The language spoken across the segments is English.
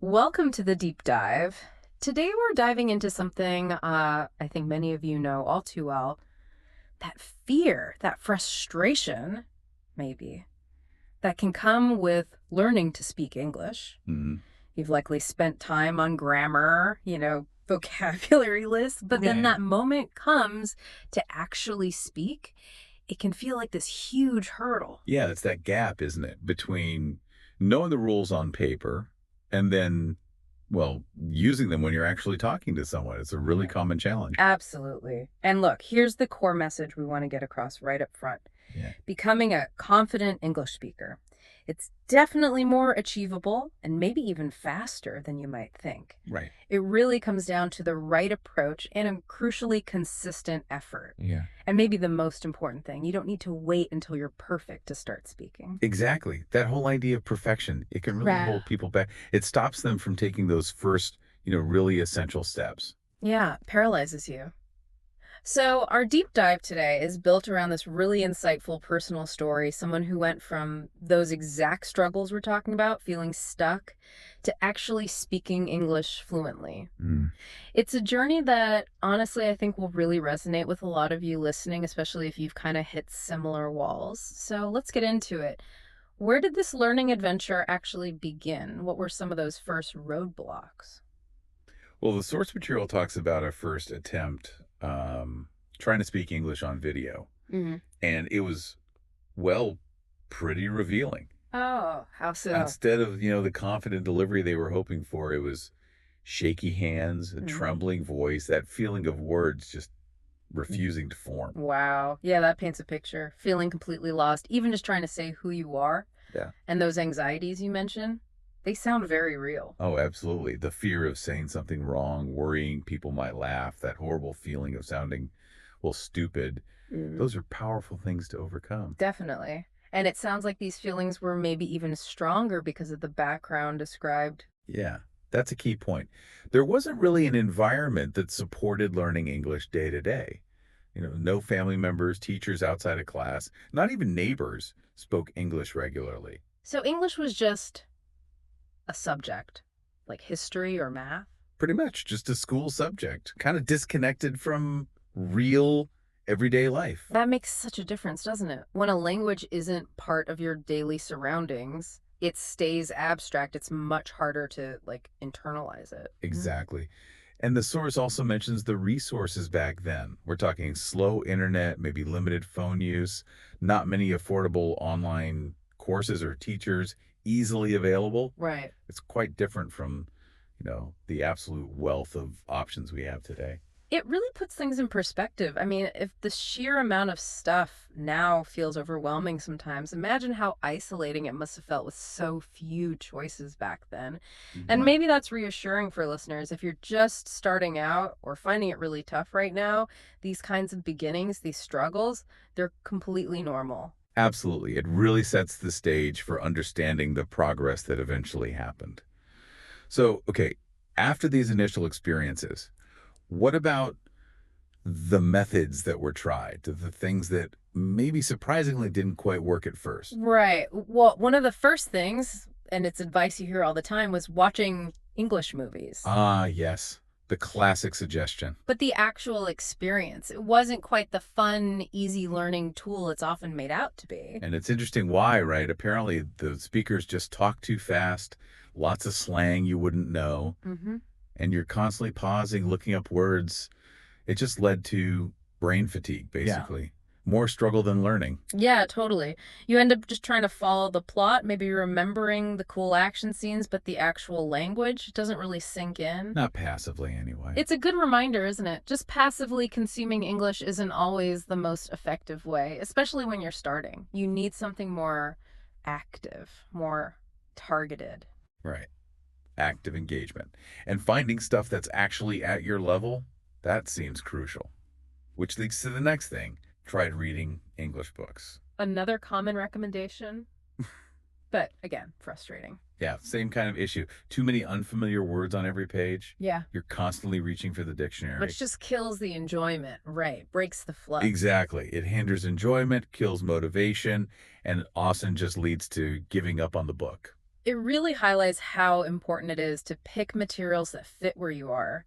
Welcome to the deep dive. Today we're diving into something I think many of you know all too well, that fear, that frustration, maybe, that can come with learning to speak English. Mhm. You've likely spent time on grammar, vocabulary lists, but then Yeah. that moment comes to actually speak. It can feel like this huge hurdle. Yeah, it's that gap, isn't it, between knowing the rules on paper and then, well, using them when you're actually talking to someone. It's a really common challenge. Absolutely. And look, here's the core message we want to get across right up front. Yeah. Becoming a confident English speaker. It's definitely more achievable and maybe even faster than you might think. Right. It really comes down to the right approach and a crucially consistent effort. Yeah. And maybe the most important thing, you don't need to wait until you're perfect to start speaking. Exactly. That whole idea of perfection, it can really Right. hold people back. It stops them from taking those first, really essential steps. Yeah, paralyzes you. So, our deep dive today is built around this really insightful personal story. Someone who went from those exact struggles we're talking about, feeling stuck, to actually speaking English fluently. Mm. It's a journey that honestly I think will really resonate with a lot of you listening, especially if you've kind of hit similar walls. So, let's get into it. Where did this learning adventure actually begin? What were some of those first roadblocks? Well, the source material talks about a first attempt trying to speak English on video. Hmm. And it was, well, pretty revealing. Oh, how so? Instead of, the confident delivery they were hoping for, it was shaky hands, a Mhm. trembling voice, that feeling of words just refusing to form. Wow. Yeah, that paints a picture. Feeling completely lost, even just trying to say who you are. Yeah. And those anxieties you mentioned, they sound very real. Oh, absolutely. The fear of saying something wrong, worrying people might laugh, that horrible feeling of sounding, well, stupid. Mm. Those are powerful things to overcome. Definitely. And it sounds like these feelings were maybe even stronger because of the background described. Yeah, that's a key point. There wasn't really an environment that supported learning English day to day. No family members, teachers outside of class, not even neighbors spoke English regularly. So English was just a subject, like history or math. Pretty much just a school subject, kind of disconnected from real everyday life. That makes such a difference, doesn't it? When a language isn't part of your daily surroundings, it stays abstract. It's much harder to internalize it. Mhm. Exactly. And the source also mentions the resources back then. We're talking slow internet, maybe limited phone use, not many affordable online courses or teachers easily available. Right. It's quite different from, the absolute wealth of options we have today. It really puts things in perspective. I mean, if the sheer amount of stuff now feels overwhelming sometimes, imagine how isolating it must have felt with so few choices back then. And Mhm. maybe that's reassuring for listeners. If you're just starting out or finding it really tough right now, these kinds of beginnings, these struggles, they're completely normal. Absolutely. It really sets the stage for understanding the progress that eventually happened. So, okay, after these initial experiences, what about the methods that were tried, the things that maybe surprisingly didn't quite work at first? Right. Well, one of the first things, and it's advice you hear all the time, was watching English movies. Ah, yes, the classic suggestion. But the actual experience, it wasn't quite the fun, easy learning tool it's often made out to be. And it's interesting why, right? Apparently, the speakers just talk too fast, lots of slang you wouldn't know, Hmm. and you're constantly pausing, looking up words. It just led to brain fatigue, Yeah. basically. More struggle than learning. Yeah, totally. You end up just trying to follow the plot, maybe remembering the cool action scenes, but the actual language doesn't really sink in. Not passively, anyway. It's a good reminder, isn't it? Just passively consuming English isn't always the most effective way, especially when you're starting. You need something more active, more targeted. Right. Active engagement. And finding stuff that's actually at your level, that seems crucial. Which leads to the next thing. Tried reading English books. Another common recommendation, but again, frustrating. Yeah, same kind of issue. Too many unfamiliar words on every page. Yeah. You're constantly reaching for the dictionary. Which just kills the enjoyment, right? Breaks the flow. Exactly. It hinders enjoyment, kills motivation, and often just leads to giving up on the book. It really highlights how important it is to pick materials that fit where you are.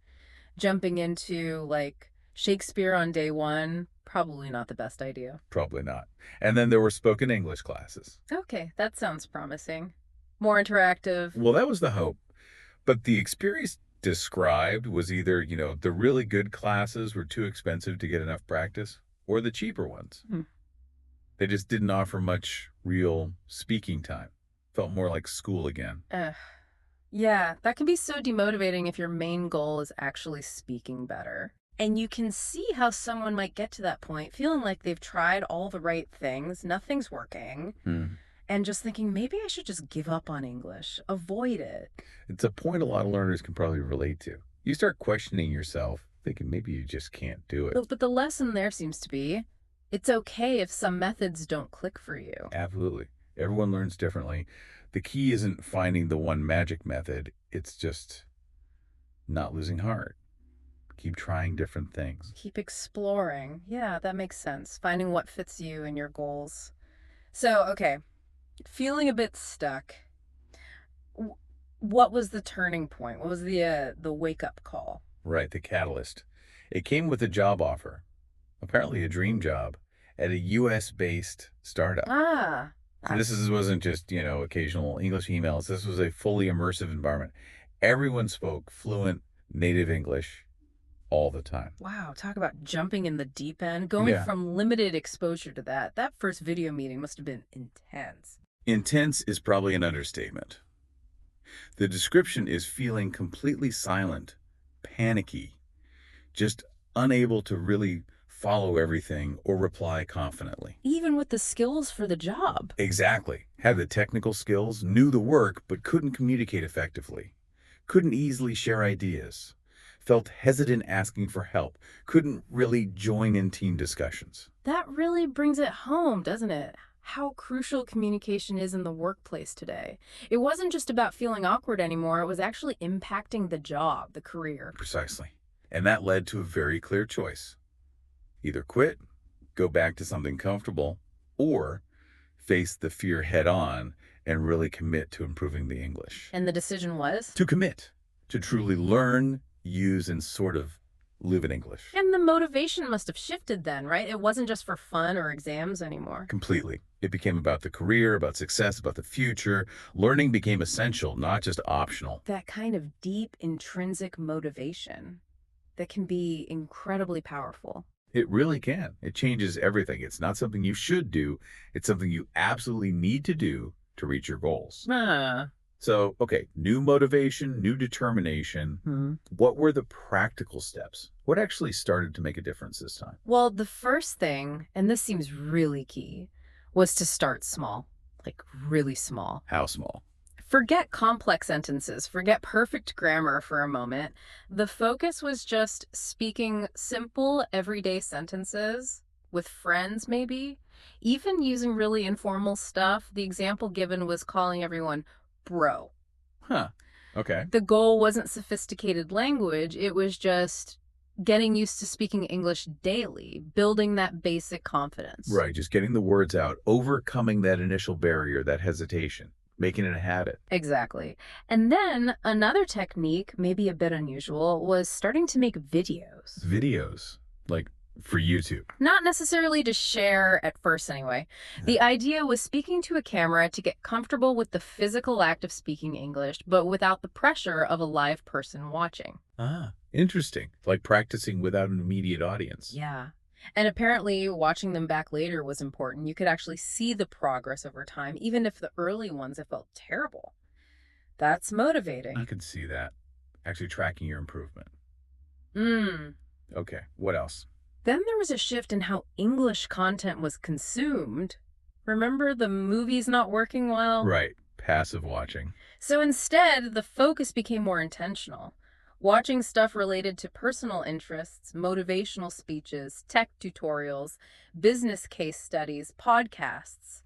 Jumping into, like, Shakespeare on day one, probably not the best idea. Probably not. And then there were spoken English classes. Okay, that sounds promising. More interactive. Well, that was the hope. But the experience described was either, the really good classes were too expensive to get enough practice, or the cheaper ones. Hmm. They just didn't offer much real speaking time. Felt more like school again. Ugh. Yeah, that can be so demotivating if your main goal is actually speaking better. And you can see how someone might get to that point feeling like they've tried all the right things, nothing's working, Hmm. and just thinking, maybe I should just give up on English, avoid it. It's a point a lot of learners can probably relate to. You start questioning yourself, thinking maybe you just can't do it. But the lesson there seems to be it's okay if some methods don't click for you. Absolutely. Everyone learns differently. The key isn't finding the one magic method. It's just not losing heart. Keep trying different things. Keep exploring. Yeah, that makes sense. Finding what fits you and your goals. So, okay, feeling a bit stuck. What was the turning point? What was the wake up call? Right, the catalyst. It came with a job offer, apparently a dream job, at a US-based startup. Ah, So wasn't just, occasional English emails. This was a fully immersive environment. Everyone spoke fluent native English all the time. wow, talk about jumping in the deep end. Going Yeah. from limited exposure to that first video meeting must have been intense. Intense is probably an understatement. The description is feeling completely silent, panicky, just unable to really follow everything or reply confidently. Even with the skills for the job. Exactly. Had the technical skills, knew the work, but couldn't communicate effectively. Couldn't easily share ideas. Felt hesitant asking for help. Couldn't really join in team discussions. That really brings it home, doesn't it? How crucial communication is in the workplace today. It wasn't just about feeling awkward anymore, it was actually impacting the job, the career. Precisely. And that led to a very clear choice. Either quit, go back to something comfortable, or face the fear head on and really commit to improving the English. And the decision was? To commit, to truly learn, use, and sort of live in English. And the motivation must have shifted then, right? It wasn't just for fun or exams anymore. Completely. It became about the career, about success, about the future. Learning became essential, not just optional. That kind of deep intrinsic motivation that can be incredibly powerful. It really can. It changes everything. It's not something you should do. It's something you absolutely need to do to reach your goals. So, okay, new motivation, new determination. What were the practical steps? What actually started to make a difference this time? Well, the first thing, and this seems really key, was to start small, like really small. How small? Forget complex sentences, forget perfect grammar for a moment. The focus was just speaking simple, everyday sentences with friends, maybe. Even using really informal stuff. The example given was calling everyone bro. Huh. Okay. The goal wasn't sophisticated language, it was just getting used to speaking English daily, building that basic confidence. Right. Just getting the words out, overcoming that initial barrier, that hesitation, making it a habit. Exactly. And then another technique, maybe a bit unusual, was starting to make videos. Videos, like for YouTube. Not necessarily to share at first, anyway. The idea was speaking to a camera to get comfortable with the physical act of speaking English, but without the pressure of a live person watching. Ah, interesting. Like practicing without an immediate audience. Yeah. And apparently, watching them back later was important. You could actually see the progress over time, even if the early ones it felt terrible. That's motivating. I could see that. Actually tracking your improvement. Mm. Okay, what else? Then there was a shift in how English content was consumed. Remember the movies not working well? Right, passive watching. So instead, the focus became more intentional. Watching stuff related to personal interests, motivational speeches, tech tutorials, business case studies, podcasts.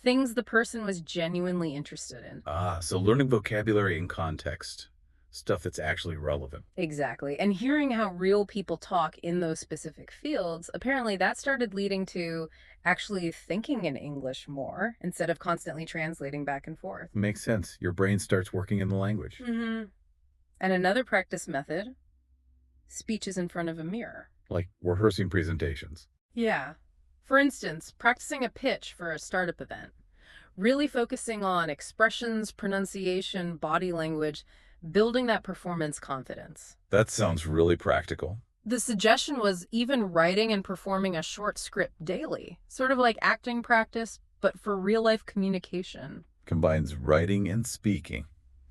Things the person was genuinely interested in. Ah, so learning vocabulary in context. stuff that's actually relevant. Exactly. And hearing how real people talk in those specific fields, apparently that started leading to actually thinking in English more instead of constantly translating back and forth. Makes sense. Your brain starts working in the language. Mm-hmm. And another practice method, speeches in front of a mirror. Like rehearsing presentations. Yeah. For instance, practicing a pitch for a startup event. Really focusing on expressions, pronunciation, body language, building that performance confidence. That sounds really practical. The suggestion was even writing and performing a short script daily, sort of like acting practice, but for real-life communication. Combines writing and speaking.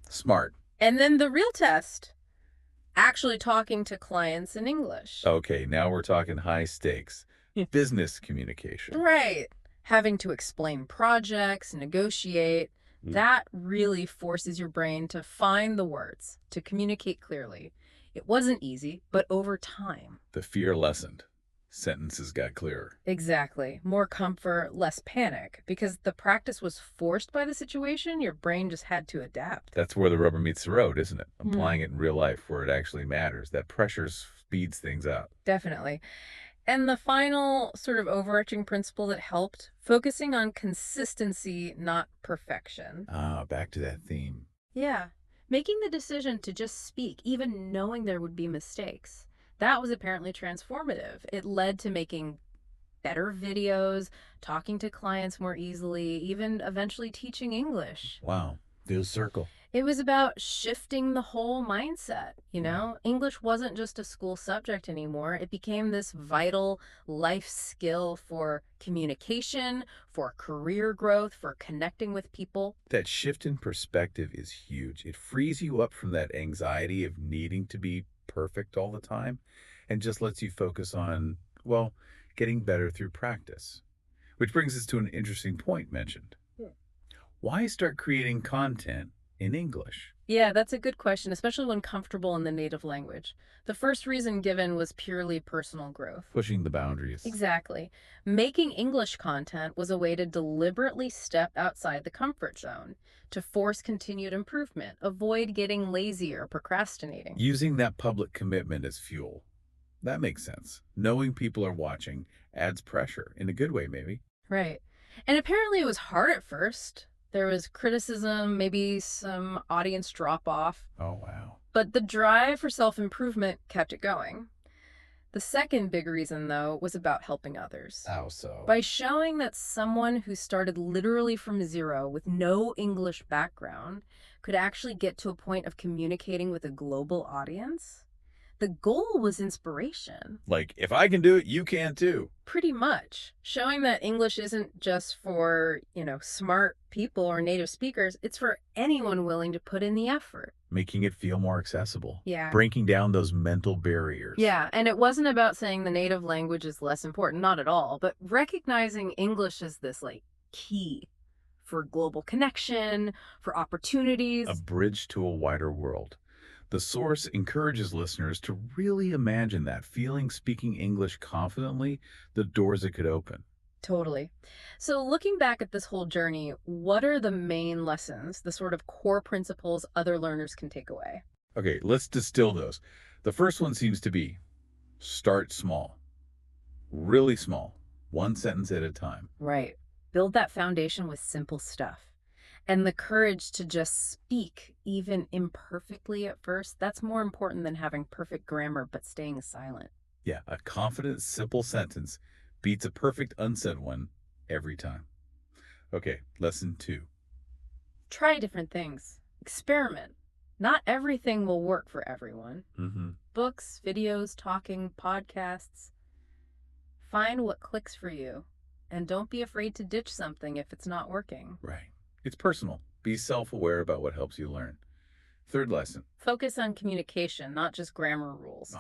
Smart. And then the real test, actually talking to clients in English. Okay, now we're talking high stakes. Business communication. Right. Having to explain projects, negotiate, that really forces your brain to find the words, to communicate clearly. It wasn't easy, but over time. The fear lessened. Sentences got clearer. Exactly. More comfort, less panic. Because the practice was forced by the situation, your brain just had to adapt. That's where the rubber meets the road, isn't it? Applying it in real life where it actually matters. That pressure speeds things up. Definitely. And the final sort of overarching principle that helped, focusing on consistency, not perfection. Ah, back to that theme. Yeah. Making the decision to just speak, even knowing there would be mistakes. That was apparently transformative. It led to making better videos, talking to clients more easily, even eventually teaching English. Wow. Full circle. It was about shifting the whole mindset, you know? English wasn't just a school subject anymore. It became this vital life skill for communication, for career growth, for connecting with people. That shift in perspective is huge. It frees you up from that anxiety of needing to be perfect all the time and just lets you focus on, well, getting better through practice. Which brings us to an interesting point mentioned. Why start creating content in English? Yeah, that's a good question, especially when comfortable in the native language. The first reason given was purely personal growth. Pushing the boundaries. Exactly. Making English content was a way to deliberately step outside the comfort zone, to force continued improvement, avoid getting lazy or procrastinating. Using that public commitment as fuel. That makes sense. Knowing people are watching adds pressure, in a good way maybe. Right. And apparently it was hard at first. There was criticism, maybe some audience drop off. Oh, wow. But the drive for self-improvement kept it going. The second big reason, though, was about helping others. How so? By showing that someone who started literally from zero with no English background could actually get to a point of communicating with a global audience. The goal was inspiration. Like, if I can do it, you can too. Pretty much. Showing that English isn't just for, smart people or native speakers. It's for anyone willing to put in the effort. Making it feel more accessible. Yeah. Breaking down those mental barriers. Yeah, and it wasn't about saying the native language is less important, not at all, but recognizing English as this, key for global connection, for opportunities. A bridge to a wider world. The source encourages listeners to really imagine that, feeling speaking English confidently, the doors it could open. Totally. So looking back at this whole journey, what are the main lessons, the sort of core principles other learners can take away? Okay, let's distill those. The first one seems to be start small. Really small. One sentence at a time. Right. Build that foundation with simple stuff. And the courage to just speak, even imperfectly at first, that's more important than having perfect grammar but staying silent. Yeah, a confident, simple sentence beats a perfect unsaid one every time. Okay, lesson 2. Try different things. Experiment. Not everything will work for everyone. Books, videos, talking, podcasts. Find what clicks for you. And don't be afraid to ditch something if it's not working. Right. It's personal. Be self-aware about what helps you learn. Third lesson. Focus on communication, not just grammar rules.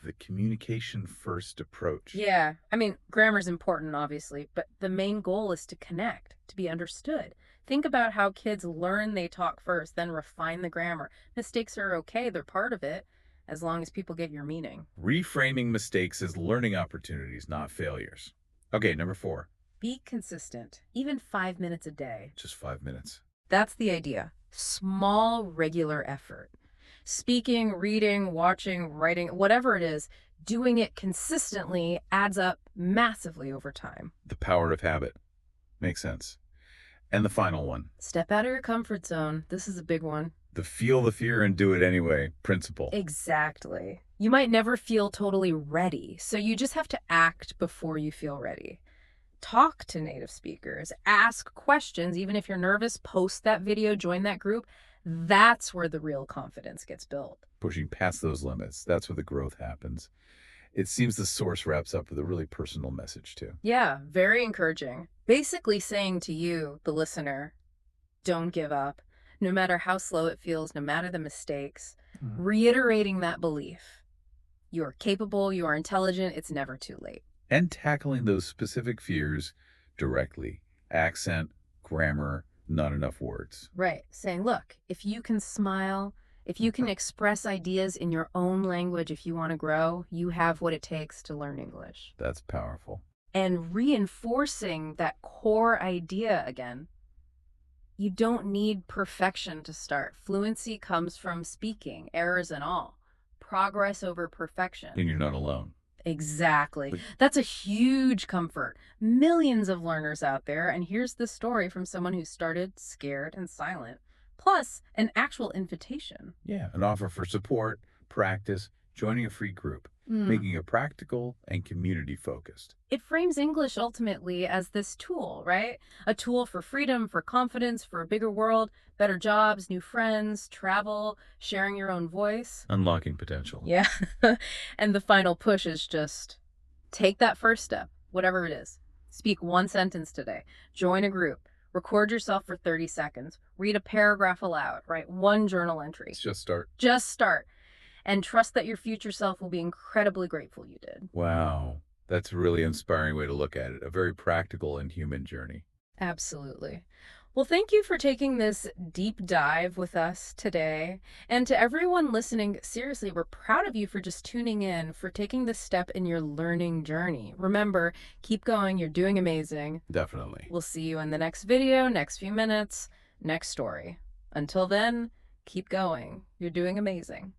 The communication first approach. Yeah, I mean, grammar's important, obviously, but the main goal is to connect, to be understood. Think about how kids learn they talk first, then refine the grammar. Mistakes are okay, they're part of it, as long as people get your meaning. Reframing mistakes as learning opportunities, not failures. Okay, number 4. Be consistent, even 5 minutes a day. Just 5 minutes. That's the idea. Small, regular effort. Speaking, reading, watching, writing, whatever it is, doing it consistently adds up massively over time. The power of habit. Makes sense. And the final one, Step out of your comfort zone. This is a big one. the feel the fear and do it anyway principle. Exactly. You might never feel totally ready, so you just have to act before you feel ready. Talk to native speakers, ask questions, even if you're nervous, post that video, join that group. That's where the real confidence gets built. Pushing past those limits, that's where the growth happens. It seems the source wraps up with a really personal message, too. Yeah, very encouraging. Basically saying to you, the listener, don't give up. No matter how slow it feels, no matter the mistakes, reiterating that belief. You are capable, you are intelligent, it's never too late. And tackling those specific fears directly. Accent, grammar, not enough words. Right. Saying, look, if you can smile, if you can express ideas in your own language, if you want to grow, you have what it takes to learn English. That's powerful. And reinforcing that core idea again. You don't need perfection to start. Fluency comes from speaking, errors and all. Progress over perfection. And you're not alone. Exactly. That's a huge comfort. Millions of learners out there, and here's the story from someone who started scared and silent, plus an actual invitation. Yeah, an offer for support, practice, joining a free group, making it practical and community-focused. It frames English ultimately as this tool, right? A tool for freedom, for confidence, for a bigger world, better jobs, new friends, travel, sharing your own voice. Unlocking potential. Yeah. And the final push is just take that first step, whatever it is. Speak one sentence today. Join a group. Record yourself for 30 seconds. Read a paragraph aloud. Write one journal entry. Let's just start. Just start. And trust that your future self will be incredibly grateful you did. Wow. That's a really inspiring way to look at it. A very practical and human journey. Absolutely. Well, thank you for taking this deep dive with us today. And to everyone listening, seriously, we're proud of you for just tuning in, for taking this step in your learning journey. Remember, keep going. You're doing amazing. Definitely. We'll see you in the next video, next few minutes, next story. Until then, keep going. You're doing amazing.